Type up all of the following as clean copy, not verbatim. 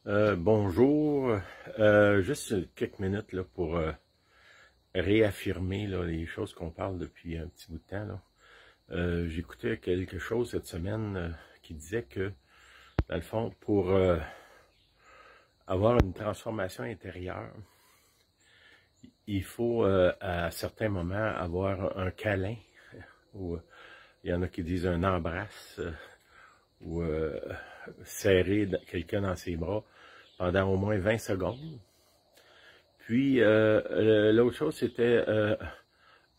Bonjour. Juste quelques minutes là, pour réaffirmer là, les choses qu'on parle depuis un petit bout de temps. Là. J'écoutais quelque chose cette semaine qui disait que, dans le fond, pour avoir une transformation intérieure, il faut à certains moments avoir un câlin, ou il y en a qui disent un embrasse, ou serrer quelqu'un dans ses bras pendant au moins 20 secondes. Puis, l'autre chose, c'était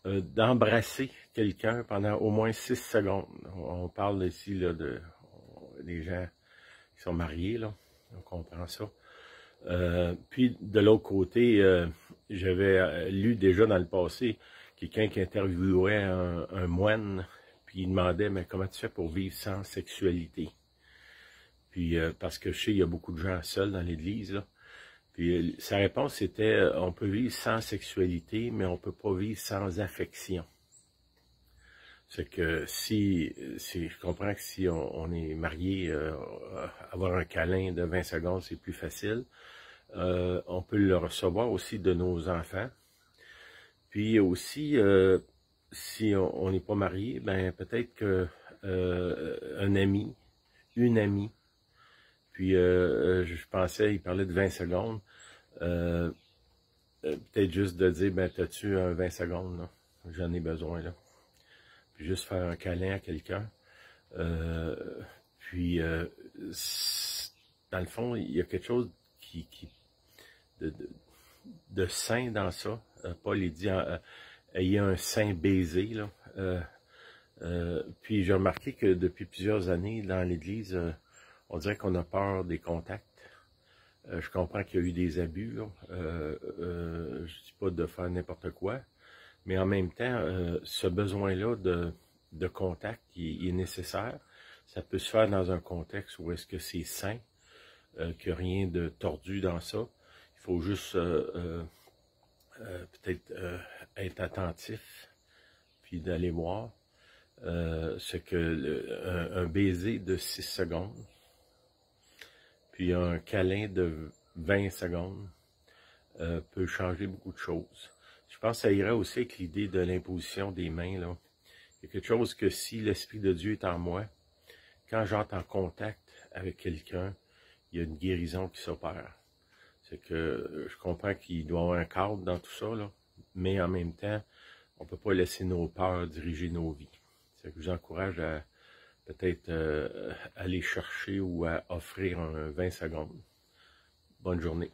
d'embrasser quelqu'un pendant au moins 6 secondes. On parle ici là, des gens qui sont mariés, là. On comprend ça. Puis, de l'autre côté, j'avais lu déjà dans le passé quelqu'un qui interviewait un moine, puis il demandait, mais comment tu fais pour vivre sans sexualité? Puis, parce que je sais, il y a beaucoup de gens seuls dans l'Église, là. Puis sa réponse était, on peut vivre sans sexualité, mais on peut pas vivre sans affection. C'est que je comprends que si on est marié, avoir un câlin de 20 secondes, c'est plus facile. On peut le recevoir aussi de nos enfants. Puis aussi, si on n'est pas marié, ben peut-être que un ami, une amie, puis je pensais, il parlait de 20 secondes. Peut-être juste de dire, ben, t'as-tu un 20 secondes, là? J'en ai besoin, là. Puis juste faire un câlin à quelqu'un. Puis, dans le fond, il y a quelque chose de sain dans ça. Paul, il dit, ayez un sain baiser, là. Puis j'ai remarqué que depuis plusieurs années, dans l'Église, on dirait qu'on a peur des contacts. Je comprends qu'il y a eu des abus, là. Je ne dis pas de faire n'importe quoi, mais en même temps, ce besoin-là de contact il est nécessaire. Ça peut se faire dans un contexte où est-ce que c'est sain, qu'il n'y a rien de tordu dans ça. Il faut juste peut-être être attentif, puis d'aller voir. C'est que un baiser de 6 secondes, puis un câlin de 20 secondes peut changer beaucoup de choses. Je pense que ça irait aussi avec l'idée de l'imposition des mains, là. Il y a quelque chose que si l'Esprit de Dieu est en moi, quand j'entre en contact avec quelqu'un, il y a une guérison qui s'opère. C'est que je comprends qu'il doit y avoir un cadre dans tout ça, là, mais en même temps, on ne peut pas laisser nos peurs diriger nos vies. C'est que je vous encourage à peut-être aller chercher ou à offrir un 20 secondes. Bonne journée.